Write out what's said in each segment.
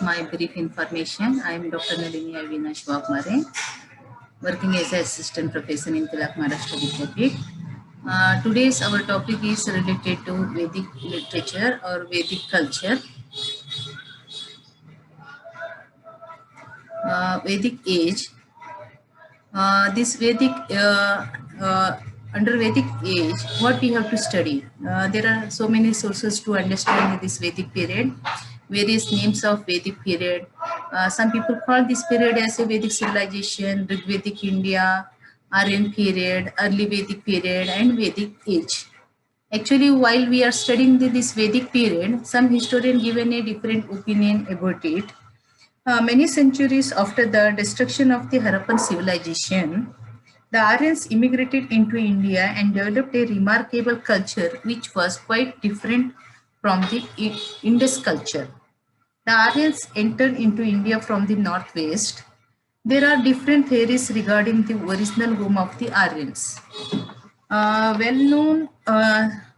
My brief information. I am Dr. Nalini Avinash Wagmare, working as an assistant professor in Tilak Maharashtra Vidyapeeth. Today's our topic is related to Vedic literature or Vedic culture. Vedic age. This Vedic under Vedic age, what we have to study? There are so many sources to understand this Vedic period. Various names of Vedic period. Some people call this period as a Vedic civilization, Rig Vedic India, Aryan period, early Vedic period, and Vedic age. Actually, while we are studying this Vedic period, some historians given a different opinion about it. Many centuries after the destruction of the Harappan civilization, the Aryans immigrated into India and developed a remarkable culture which was quite different from the Indus culture. The Aryans entered into India from the northwest. There are different theories regarding the original home of the Aryans. Well-known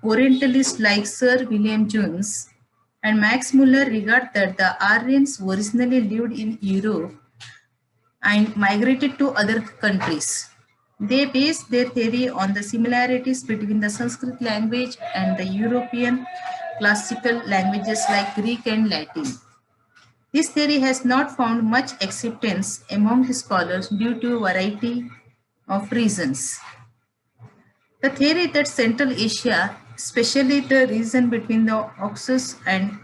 Orientalists like Sir William Jones and Max Muller regard that the Aryans originally lived in Europe and migrated to other countries. They base their theory on the similarities between the Sanskrit language and the European classical languages like Greek and Latin. This theory has not found much acceptance among the scholars due to a variety of reasons. The theory that Central Asia, especially the region between the Oxus and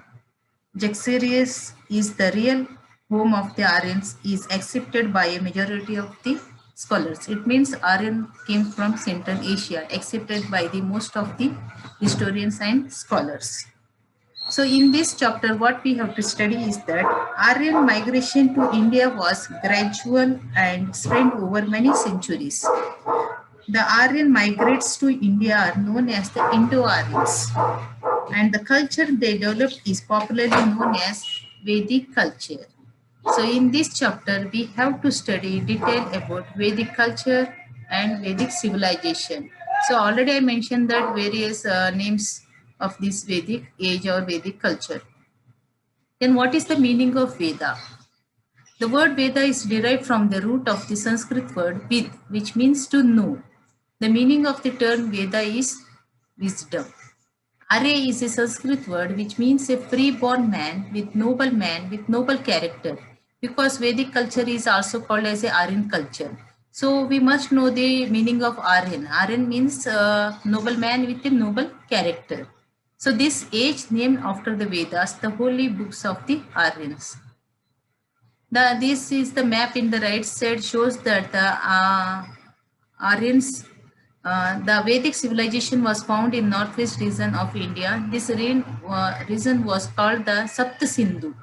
Jaxarius, is the real home of the Aryans is accepted by a majority of the scholars. It means Aryan came from Central Asia, accepted by the most of the historians and scholars. So in this chapter, what we have to study is that Aryan migration to India was gradual and spread over many centuries. The Aryan migrants to India are known as the Indo-Aryans, and the culture they developed is popularly known as Vedic culture. So in this chapter, we have to study detail about Vedic culture and Vedic civilization. So already I mentioned that various names of this Vedic age or Vedic culture. Then what is the meaning of Veda? The word Veda is derived from the root of the Sanskrit word Vid, which means to know. The meaning of the term Veda is wisdom. Arya is a Sanskrit word which means a free-born man with noble character, because Vedic culture is also called as a Aryan culture. So we must know the meaning of Aryan. Aryan means noble man with a noble character. So this age named after the Vedas, the holy books of the Aryans. This is the map in the right side, shows that the Aryans, the Vedic civilization was found in northwest region of India. This region was called the Sapta Sindhu,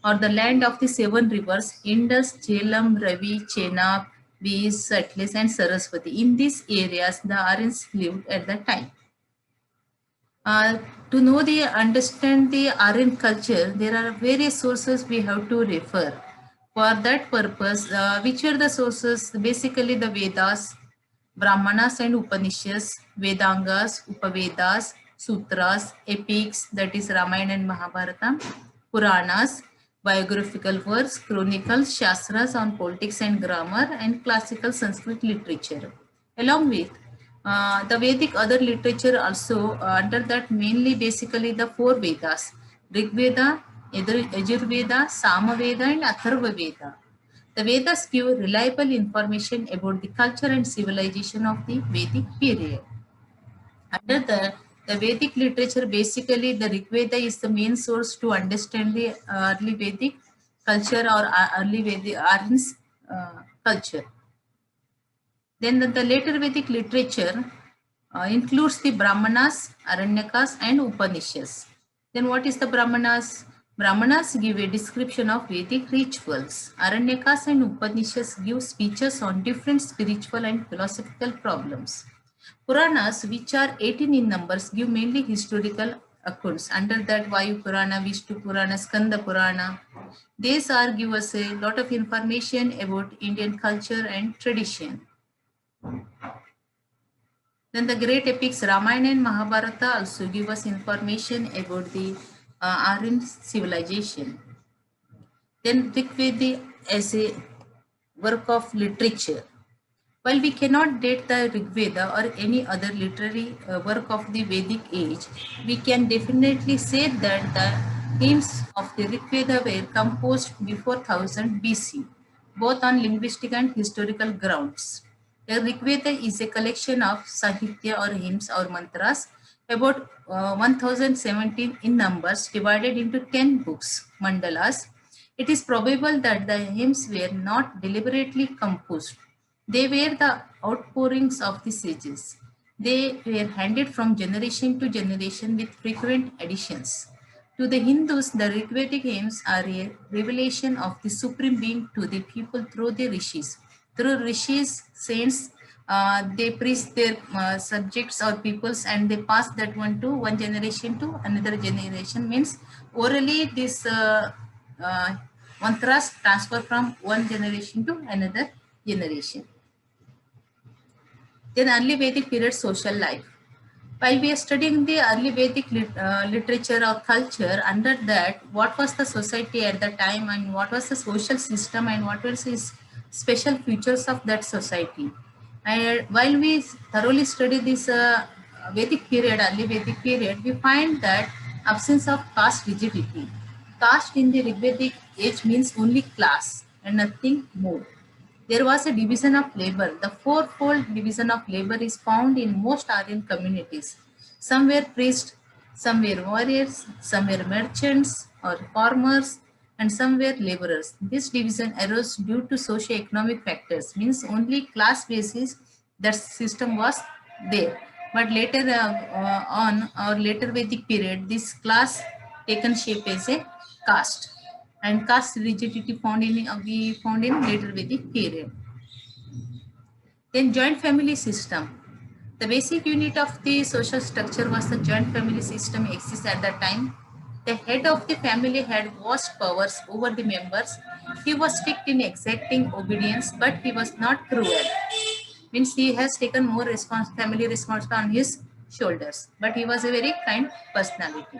or the land of the seven rivers: Indus, Jhelum, Ravi, Chenab, Beas, Satluj, and Saraswati. In these areas, the Aryans lived at that time. To know the understand the Aryan culture, there are various sources we have to refer. For that purpose, which are the sources? Basically, the Vedas, Brahmanas and Upanishads, Vedangas, Upavedas, Sutras, epics, that is Ramayana and Mahabharata, Puranas, biographical works, chronicles, Shastras on politics and grammar, and classical Sanskrit literature. Along with the Vedic other literature also, under that mainly basically the four Vedas: Rig Veda, Yajurveda, Samaveda, and Atharva Veda. The Vedas give reliable information about the culture and civilization of the Vedic period. Under the Vedic literature, basically the Rig Veda is the main source to understand the early Vedic culture or early Vedic Aryans culture. Then the later Vedic literature includes the Brahmanas, Aranyakas, and Upanishads. Then what is the Brahmanas? Brahmanas give a description of Vedic rituals. Aranyakas and Upanishads give speeches on different spiritual and philosophical problems. Puranas, which are 18 in numbers, give mainly historical accounts. Under that, Vayu Purana, Vishnu Purana, Skanda Purana. These are give us a lot of information about Indian culture and tradition. Then the great epics Ramayana and Mahabharata also give us information about the Aryan civilization. Then Rig Veda as a work of literature. While we cannot date the Rig Veda or any other literary work of the Vedic age, we can definitely say that the hymns of the Rig Veda were composed before 1000 BC, both on linguistic and historical grounds. The Rig Veda is a collection of Sahitya or hymns or mantras, about 1017 in numbers, divided into 10 books, mandalas. It is probable that the hymns were not deliberately composed. They were the outpourings of the sages. They were handed from generation to generation with frequent additions. To the Hindus, the Rigvedic hymns are a revelation of the Supreme Being to the people through the rishis. Through rishis, saints, they preach their subjects or peoples, and they pass that one to one generation to another generation. Means orally this mantras transfer from one generation to another generation. Then early Vedic period social life. While we are studying the early Vedic literature or culture, under that, what was the society at the time and what was the social system and what was its special features of that society. And while we thoroughly study this Vedic period, early Vedic period, we find that absence of caste rigidity. Caste in the Rigvedic age means only class and nothing more. There was a division of labor. The fourfold division of labor is found in most Aryan communities. Some were priests, some were warriors, some were merchants or farmers, and some were laborers. This division arose due to socio-economic factors, means only class basis that system was there. But later on, or later Vedic period, this class taken shape as a caste, and caste rigidity found in we found in later Vedic period. Then joint family system. The basic unit of the social structure was the joint family system exists at that time. The head of the family had vast powers over the members. He was strict in exacting obedience, but he was not cruel. Means he has taken more family responsibility on his shoulders, but he was a very kind personality.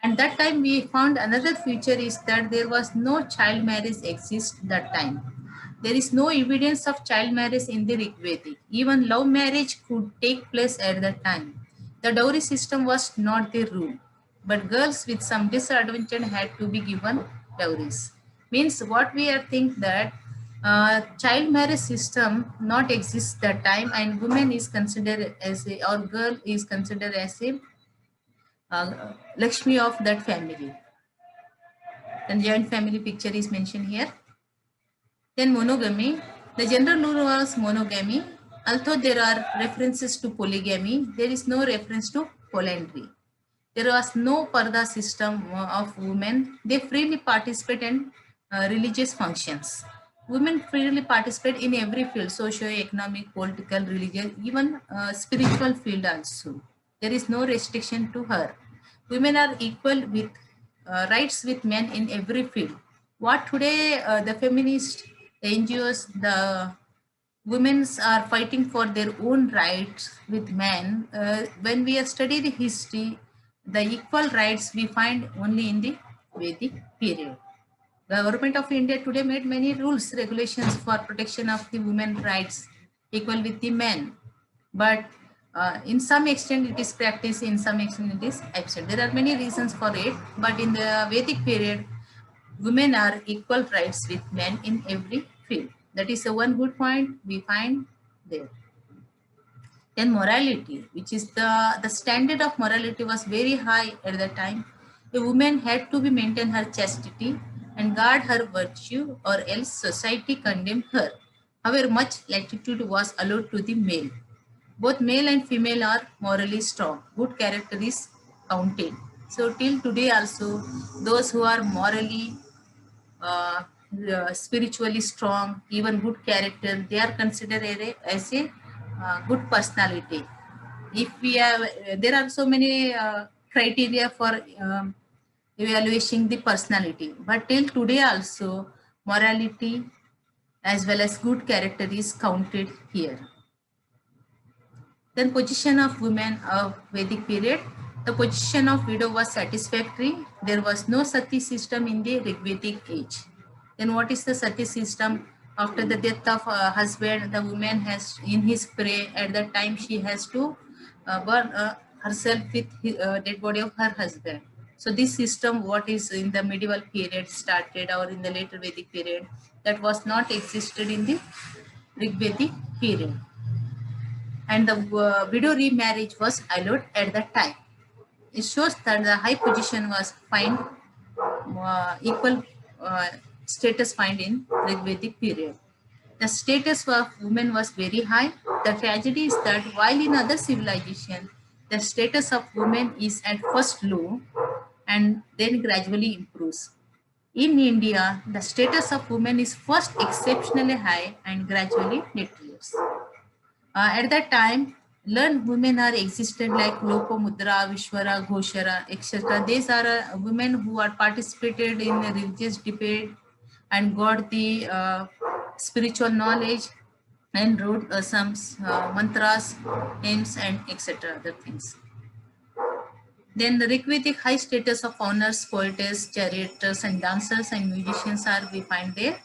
And that time we found another feature is that there was no child marriage exist that time. There is no evidence of child marriage in the Rig Veda. Even love marriage could take place at that time. The dowry system was not the rule, but girls with some disadvantage had to be given dowries. Means what we are think that child marriage system not exists that time, and woman is considered as a, or girl is considered as a Lakshmi of that family. Then joint family picture is mentioned here. Then monogamy. The general rule was monogamy. Although there are references to polygamy, there is no reference to polyandry. There was no parda system of women. They freely participate in religious functions. Women freely participate in every field, socio-economic, political, religious, even spiritual field also. There is no restriction to her. Women are equal with rights with men in every field. What today the feminist, the NGOs, the women are fighting for their own rights with men. When we study the history, the equal rights we find only in the Vedic period. The government of India today made many rules, regulations for protection of the women rights equal with the men. But in some extent it is practiced, in some extent it is absent. There are many reasons for it, but in the Vedic period, women are equal rights with men in every field. That is one good point we find there. Then morality, which is the standard of morality was very high at the time. A woman had to be maintain her chastity and guard her virtue, or else society condemned her. However, much latitude was allowed to the male. Both male and female are morally strong. Good character is counted. So till today also, those who are morally spiritually strong, even good character, they are considered as a good personality. If we have, there are so many criteria for evaluating the personality, but till today also, morality as well as good character is counted here. Then position of women of Vedic period. The position of widow was satisfactory. There was no sati system in the Rigvedic age. Then what is the sati system? After the death of husband, the woman has in his prayer at that time she has to burn herself with dead body of her husband. So this system, what is in the medieval period started or in the later Vedic period, that was not existed in the Rigvedic period. And the widow remarriage was allowed at that time. It shows that the high position was find equal status find in Rigvedic period. The status of women was very high. The tragedy is that while in other civilization, the status of women is at first low and then gradually improves. In India, the status of women is first exceptionally high and gradually deteriorates. At that time, learned women are existed like Lopamudra, Vishwara, Ghoshara, etc. These are women who are participated in a religious debate and got the spiritual knowledge and wrote some mantras, hymns, and etc. other things. Then the Rigvedic high status of honors, poetess, charioteers, and dancers and musicians are we find there.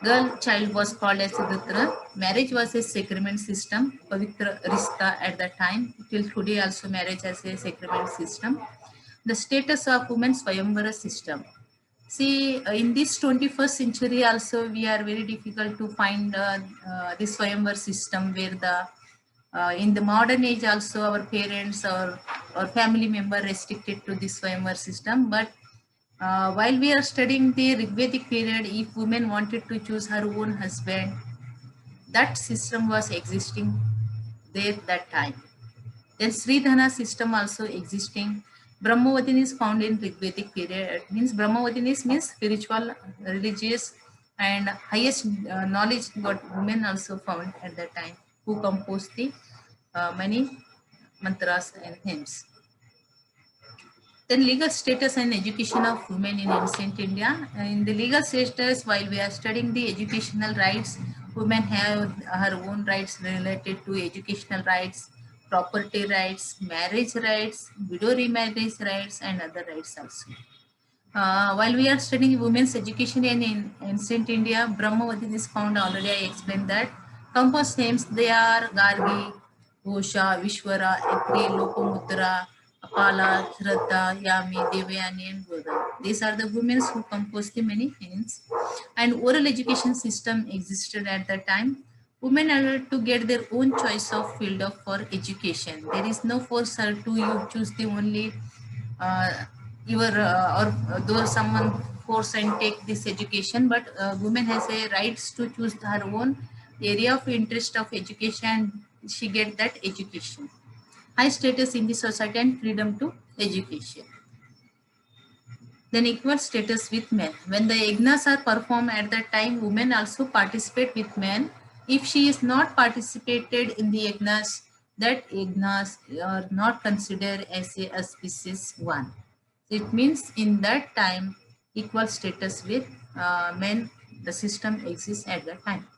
Girl child was called as Dutra. Marriage was a sacrament system, Pavitra Rista at that time. Till today also marriage as a sacrament system. The status of women's Swayamvara system. See, in this 21st century also we are very difficult to find this Swayamvar system where the in the modern age also our parents or family member restricted to this Swayamvar system. But while we are studying the Rigvedic period, if women wanted to choose her own husband, that system was existing there that time. Then Sridhana system also existing. Brahmavadini is found in Rigvedic period. It means Brahmavadini means spiritual, religious, and highest knowledge got women also found at that time who composed the many mantras and hymns. Then legal status and education of women in ancient India. In the legal status, while we are studying the educational rights, women have her own rights related to educational rights, property rights, marriage rights, widow remarriage rights, and other rights also. While we are studying women's education in ancient India, Brahmavadini is found already. I explained that. Composed names, they are Gargi, Ghosha, Vishwara, Atri, Lopamudra, Apala, Shraddha, Yami, Devayani, and Goda. These are the women who composed the many names. And oral education system existed at that time. Women are to get their own choice of field of for education. There is no force her to you choose the only your or though someone force and take this education, but women has a rights to choose her own area of interest of education. She get that education, high status in the society and freedom to education. Then equal status with men. When the yagnas are performed at that time, women also participate with men. If she is not participated in the yagnas, that yagnas are not considered as a auspicious one. It means in that time, equal status with men, the system exists at that time.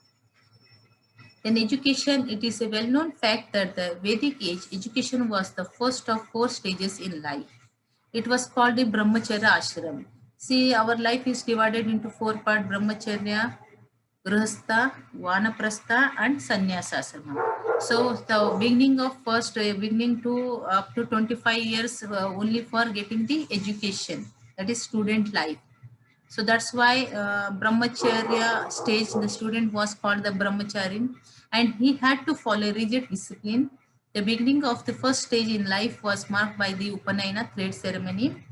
In education, it is a well-known fact that the Vedic age, education was the first of 4 stages in life. It was called the Brahmacharya Ashram. See, our life is divided into 4 parts: Brahmacharya, Grihastha, Vanaprastha, and Sannyasasana. So the beginning of first, beginning to up to 25 years only for getting the education, that is student life. So that's why Brahmacharya stage, the student was called the Brahmacharin, and he had to follow rigid discipline. The beginning of the first stage in life was marked by the Upanayana thread ceremony.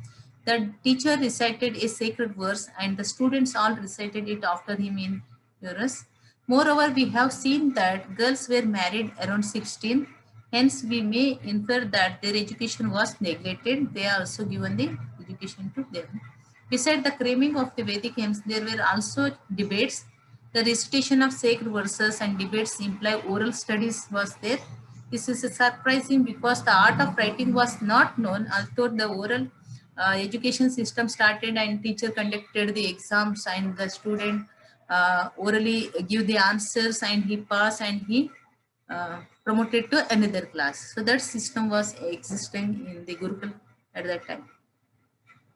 The teacher recited a sacred verse and the students all recited it after him in chorus. Moreover, we have seen that girls were married around 16. Hence, we may infer that their education was neglected. They are also given the education to them. Beside the cramming of the Vedic hymns, there were also debates. The recitation of sacred verses and debates imply oral studies was there. This is surprising because the art of writing was not known, although the oral education system started and teacher conducted the exams and the student orally give the answers and he pass and he promoted to another class. So that system was existing in the Gurukul at that time.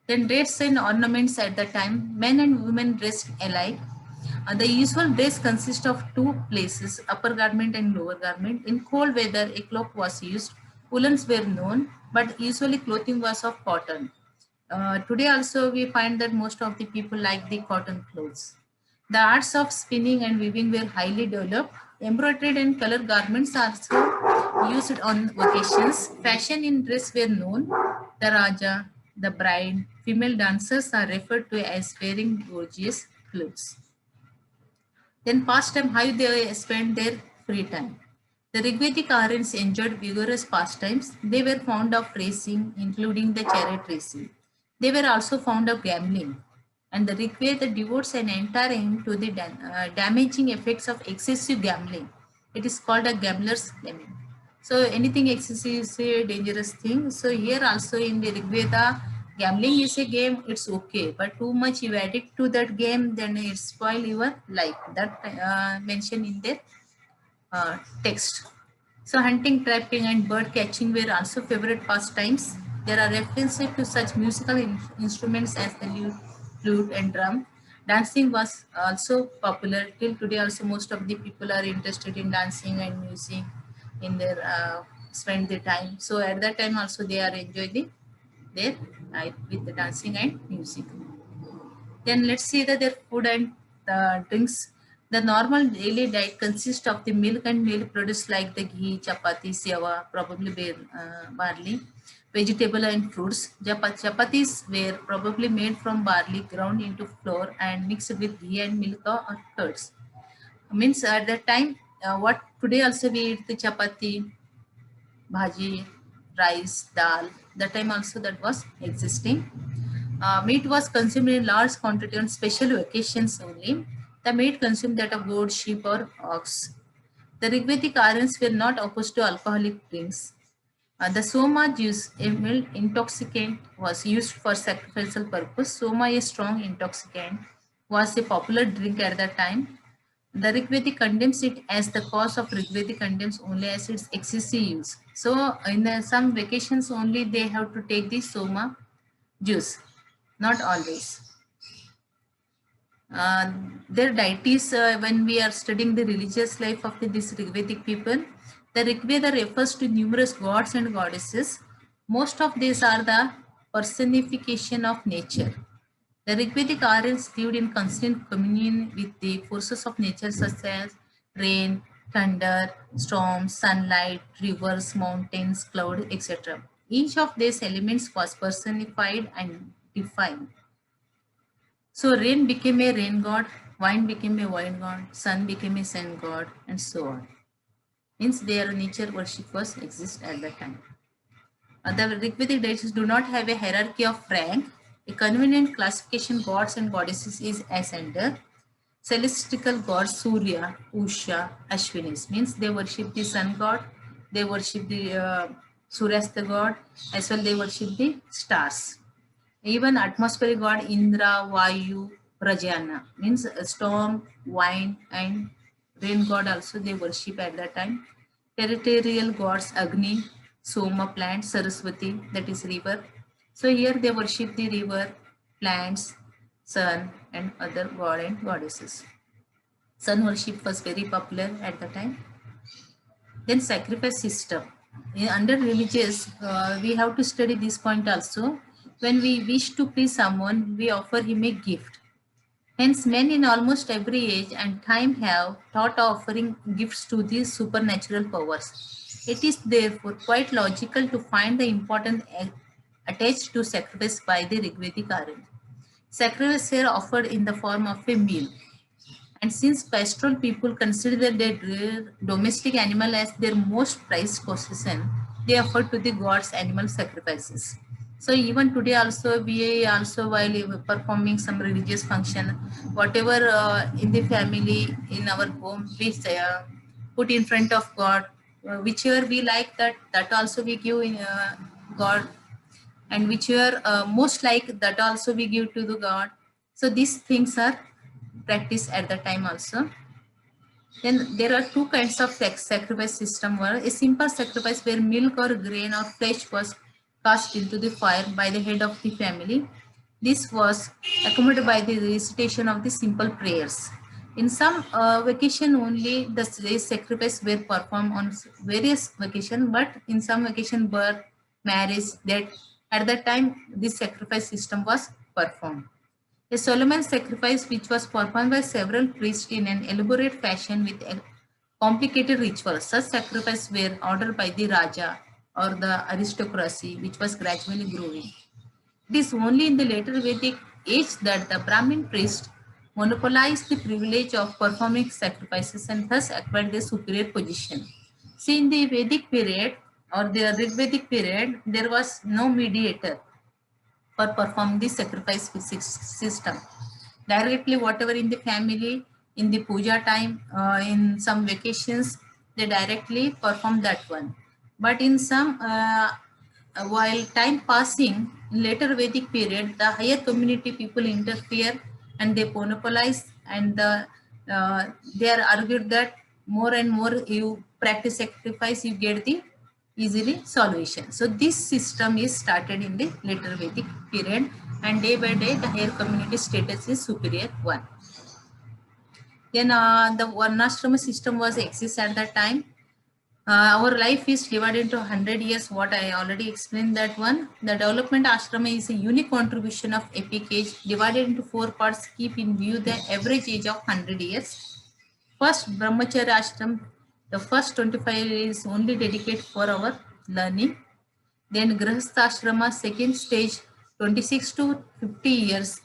Then dress and ornaments at the time, men and women dressed alike. The usual dress consists of two places, upper garment and lower garment. In cold weather, a cloak was used. Woolens were known, but usually clothing was of cotton. Today also we find that most of the people like the cotton clothes. The arts of spinning and weaving were highly developed. Embroidered and colored garments are also used on occasions. Fashion in dress were known. The Raja, the bride, female dancers are referred to as wearing gorgeous clothes. Then pastime, how they spent their free time. The Rigvedic Aryans enjoyed vigorous pastimes. They were fond of racing, including the chariot racing. They were also fond of gambling. And the Rigveda devotes an entire aim to the damaging effects of excessive gambling. It is called a gambler's gaming. So anything excessive is a dangerous thing. So here also in the Rigveda, gambling is a game, it's okay, but too much you addict to that game, then it spoil your life. That mentioned in the text. So hunting, trapping, and bird catching were also favorite pastimes. There are references to such musical instruments as the lute, flute, and drum. Dancing was also popular till today. Also, most of the people are interested in dancing and music in their spend their time. So at that time also they are enjoying their life with the dancing and music. Then let's see that their food and drinks. The normal daily diet consists of the milk and milk products like the ghee, chapati, seva, probably barley, vegetable and fruits. Chapatis were probably made from barley ground into flour and mixed with ghee and milk or curds. Means at that time, what today also we eat the chapati, bhaji, rice, dal. That time also that was existing. Meat was consumed in large quantity on special occasions only. The meat consumed that of goat, sheep, or ox. The Rigvedic Aryans were not opposed to alcoholic drinks. The soma juice, a mild intoxicant, was used for sacrificial purpose. Soma, a strong intoxicant, was a popular drink at that time. The Rigvedic condemns it as the cause of Rigvedic condemns only as its excessive use. So in some vacations only they have to take the soma juice, not always. Uh, their deities, when we are studying the religious life of these Rigvedic people, the Rigveda refers to numerous gods and goddesses. Most of these are the personification of nature. The Rigvedic Aryans lived in constant communion with the forces of nature such as rain, thunder, storms, sunlight, rivers, mountains, clouds, etc. Each of these elements was personified and defined. So rain became a rain god, wine became a wine god, sun became a sun god, and so on. Means their nature worship was exist at that time. The Rigvedic deities do not have a hierarchy of rank. A convenient classification gods and goddesses is as under. Celestial gods Surya, Usha, Ashwinis means they worship the sun god, they worship the Suryasta god, as well they worship the stars. Even atmospheric god Indra, Vayu, Prajana means storm, wind, and rain god also they worship at that time. Territorial gods Agni, Soma, plant, Saraswati, that is river. So here they worship the river, plants, sun, and other god and goddesses. Sun worship was very popular at the time. Then sacrifice system. Under religious, we have to study this point also. When we wish to please someone, we offer him a gift. Hence, men in almost every age and time have thought of offering gifts to these supernatural powers. It is therefore quite logical to find the importance attached to sacrifice by the Rigvedic Aryan. Sacrifice are offered in the form of a meal. And since pastoral people consider their domestic animal as their most prized possession, they offer to the gods animal sacrifices. So even today also we also while performing some religious function, whatever in the family in our home we put in front of God, whichever we like that also we give in God, and which are most like that also we give to the God. So these things are practiced at the time also. Then there are two kinds of sacrifice system. One, a simple sacrifice where milk or grain or flesh was cast into the fire by the head of the family. This was accompanied by the recitation of the simple prayers. In some vacation only, the sacrifice were performed on various vacation, but in some vacation, birth, marriage, that at that time this sacrifice system was performed. A solemn sacrifice which was performed by several priests in an elaborate fashion with a complicated rituals. Such sacrifices were ordered by the Raja or the aristocracy, which was gradually growing. It is only in the later Vedic age that the Brahmin priest monopolized the privilege of performing sacrifices and thus acquired a superior position. See, in the Vedic period or the Rig Vedic period, there was no mediator for performing the sacrifice system. Directly, whatever in the family, in the puja time, in some vacations, they directly perform that one. But in some, while time passing, in later Vedic period, the higher community people interfere and they monopolize, and they are argued that more and more you practice sacrifice, you get the easily solution. So this system is started in the later Vedic period, and day by day the higher community status is superior one. Then the Varnashrama system was exist at that time. Our life is divided into 100 years, what I already explained that one. The development ashrama is a unique contribution of epic age divided into 4 parts, keep in view the average age of 100 years. First, Brahmacharya ashram, the first 25 years is only dedicated for our learning. Then Grihastha ashrama, second stage, 26 to 50 years.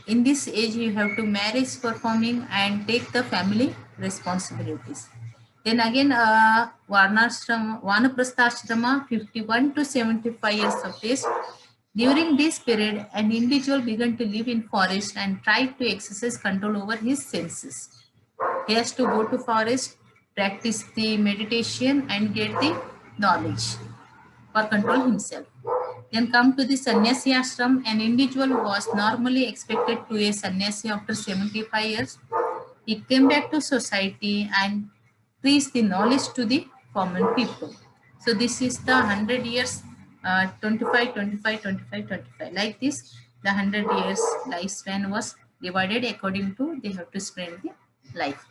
In this age, you have to marriage performing and take the family responsibilities. Then again, Vanaprastha ashrama, 51 to 75 years of age. During this period, an individual began to live in forest and tried to exercise control over his senses. He has to go to forest, practice the meditation and get the knowledge for control himself. Then come to the sannyasi ashram. An individual was normally expected to be a sannyasi after 75 years. He came back to society and preached the knowledge to the common people. So this is the 100 years, 25, 25, 25, 25. Like this, the 100 years lifespan was divided according to they have to spend the life.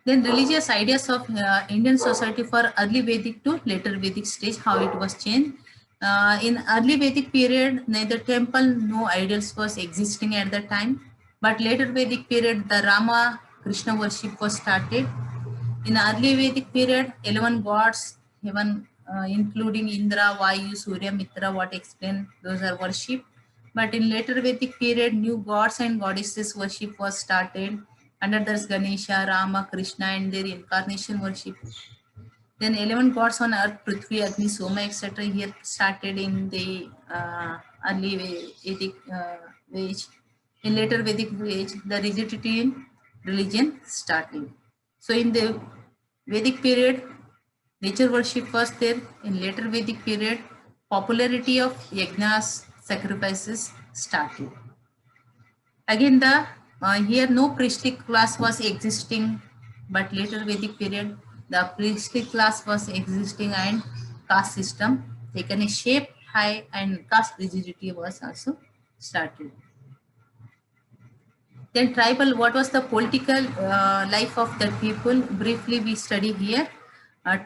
Then religious ideas of Indian society for early Vedic to later Vedic stage, how it was changed. In early Vedic period, neither temple, no idols was existing at the time. But later Vedic period, the Rama Krishna worship was started. In early Vedic period, 11 gods, even including Indra, Vayu, Surya, Mitra, what explained, those are worship. But in later Vedic period, new gods and goddesses worship was started. Under this Ganesha, Rama, Krishna and their incarnation worship. Then 11 gods on earth, Prithvi, Agni, Soma, etc. here started in the early Vedic age. In later Vedic age, the rigidity in religion started. So in the Vedic period, nature worship was there. In later Vedic period, popularity of yajnas, sacrifices started. Again, the here no priestly class was existing, but later Vedic period, the priestly class was existing and caste system taken a shape high and caste rigidity was also started. Then tribal, what was the political life of the people? Briefly, we study here.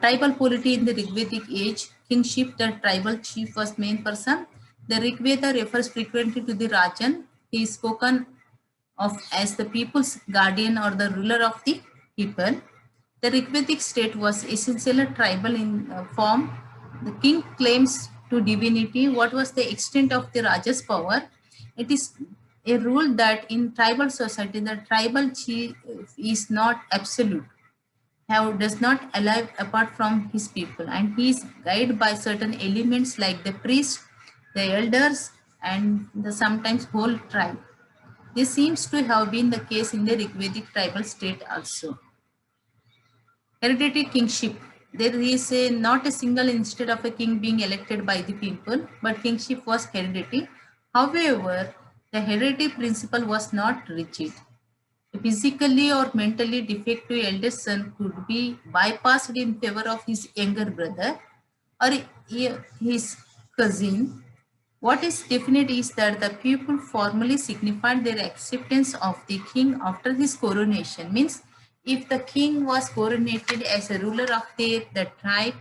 Tribal polity in the Rigvedic age, kingship, the tribal chief was main person. The Rigveda refers frequently to the Rajan. He is spoken of as the people's guardian or the ruler of the people. The Rigvedic state was essentially tribal in form. The king claims to divinity. What was the extent of the Raja's power? It is a rule that in tribal society, the tribal chief is not absolute. He does not alive apart from his people, and he is guided by certain elements like the priest, the elders, and the sometimes whole tribe. This seems to have been the case in the Rigvedic tribal state also. Hereditary kingship. There is not a single instead of a king being elected by the people, but kingship was hereditary. However, the hereditary principle was not rigid. A physically or mentally defective eldest son could be bypassed in favor of his younger brother or his cousin. What is definite is that the people formally signified their acceptance of the king after his coronation. Means, if the king was coronated as a ruler of the tribe,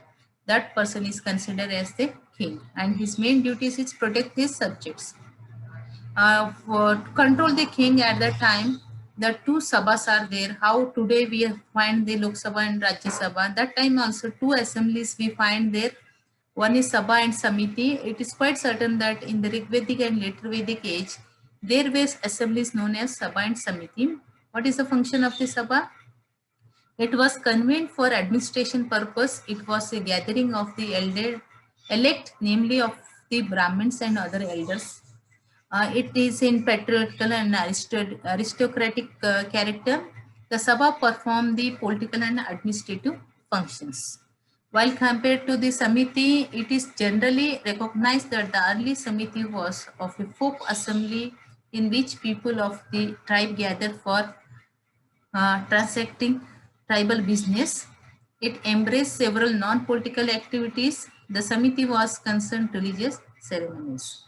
that person is considered as the king, and his main duties is protect his subjects. To control the king at that time, the two sabhas are there. How today we find the Lok Sabha and Rajya Sabha. That time also two assemblies we find there. One is Sabha and Samiti. It is quite certain that in the Rig Vedic and later Vedic age, there were assemblies known as Sabha and Samiti. What is the function of the Sabha? It was convened for administration purpose. It was a gathering of the elect, namely of the Brahmins and other elders. It is in patriarchal and aristocratic character. The Sabha perform the political and administrative functions. While compared to the Samiti, it is generally recognized that the early Samiti was of a folk assembly in which people of the tribe gathered for transacting tribal business. It embraced several non-political activities. The Samiti was concerned religious ceremonies.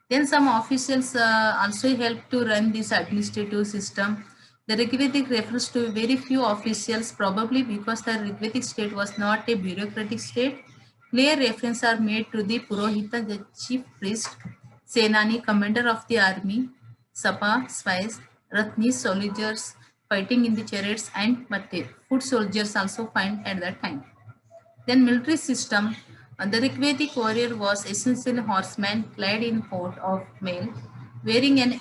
Then some officials also help to run this administrative system. The Rigvedic refers to very few officials, probably because the Rigvedic state was not a bureaucratic state. Clear references are made to the Purohita, the chief priest, Senani, commander of the army, Sapa, spies, Ratni, soldiers fighting in the chariots, and Mate, foot soldiers also find at that time. Then military system, the Rigvedic warrior was essentially horseman clad in coat of mail, wearing an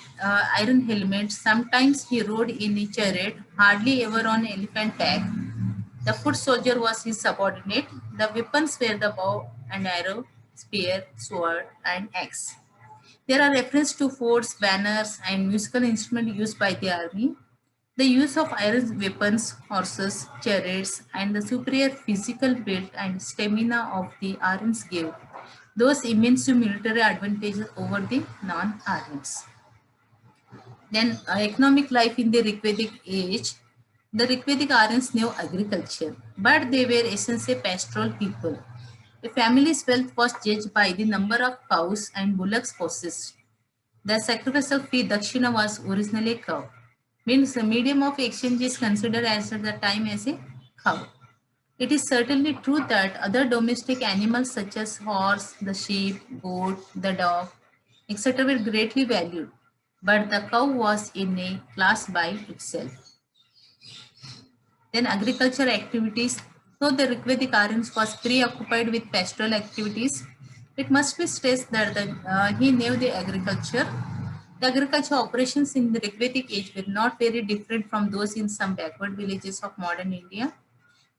iron helmet. Sometimes he rode in a chariot, hardly ever on elephant back. The foot soldier was his subordinate. The weapons were the bow and arrow, spear, sword, and axe. There are references to forts, banners, and musical instruments used by the army. The use of iron weapons, horses, chariots, and the superior physical build and stamina of the Aryans gave those immense military advantages over the non-Aryans. Then economic life in the Rigvedic age. The Rigvedic Aryans knew agriculture, but they were essentially pastoral people. A family's wealth was judged by the number of cows and bullocks possessed. The sacrificial fee dakshina was originally cow. Means the medium of exchange is considered as at the time as a cow. It is certainly true that other domestic animals such as horse, the sheep, goat, the dog, etc. were greatly valued, but the cow was in a class by itself. Then agriculture activities. Though the Rigvedic Aryans was preoccupied with pastoral activities, it must be stressed that he knew the agriculture. The agriculture operations in the Rigvedic age were not very different from those in some backward villages of modern India.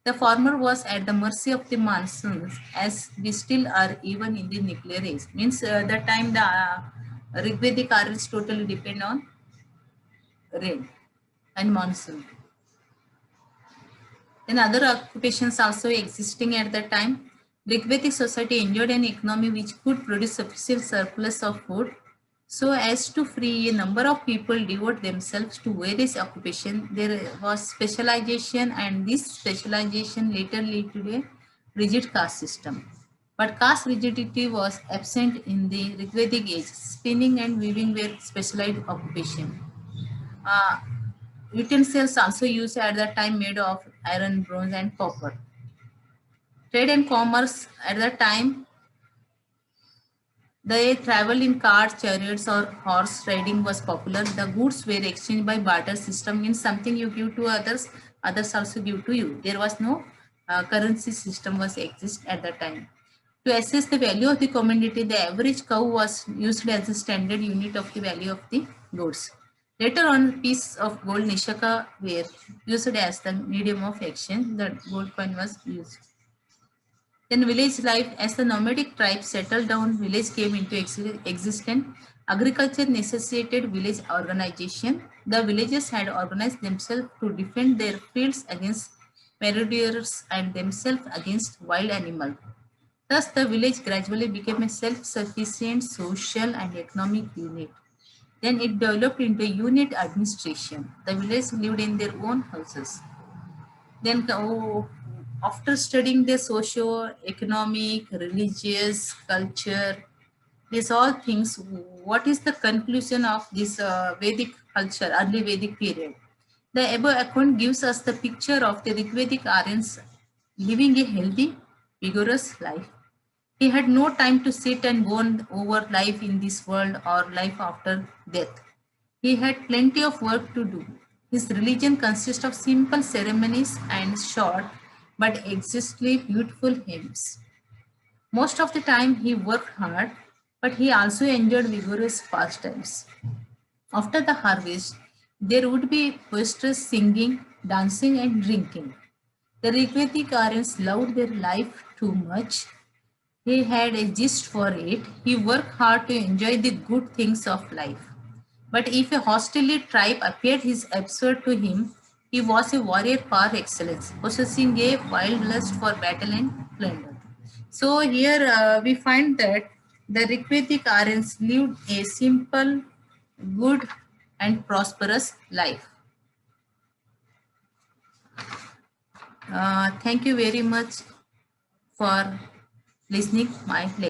The farmer was at the mercy of the monsoons, as we still are even in the nuclear age. Means the time the Rigvedic Aryans totally depend on rain and monsoon. Then other occupations also existing at that time. Rigvedic society enjoyed an economy which could produce sufficient surplus of food so as to free a number of people devote themselves to various occupations. There was specialization, and this specialization later led to a rigid caste system. But caste rigidity was absent in the Rigvedic age. Spinning and weaving were specialized occupation. Uh, Utensils also used at that time made of iron, bronze, and copper. Trade and commerce at that time, they traveled in cars, chariots, or horse riding was popular. The goods were exchanged by barter system, means something you give to others, others also give to you. There was no currency system was exist at that time. To assess the value of the commodity, the average cow was used as a standard unit of the value of the goods. Later on, piece of gold nishaka were used as the medium of exchange. The gold coin was used. Then village life, as the nomadic tribes settled down, village came into existence. Agriculture necessitated village organization. The villagers had organized themselves to defend their fields against marauders and themselves against wild animals. Thus, the village gradually became a self-sufficient social and economic unit. Then it developed into unit administration. The village lived in their own houses. Then, after studying the socio-economic, religious, culture, these all things, what is the conclusion of this Vedic culture, early Vedic period? The above account gives us the picture of the Rigvedic Aryans living a healthy, vigorous life. He had no time to sit and go on over life in this world or life after death. He had plenty of work to do. His religion consists of simple ceremonies and short but exquisitely beautiful hymns. Most of the time he worked hard, but he also enjoyed vigorous pastimes. After the harvest, there would be boisterous singing, dancing, and drinking. The Rigvedic Aryans loved their life too much. He had a gist for it. He worked hard to enjoy the good things of life. But if a hostile tribe appeared his absurd to him, he was a warrior par excellence, possessing a wild lust for battle and plunder. So here we find that the Rigvedic Aryans lived a simple, good, and prosperous life. Thank you very much for listening my lecture.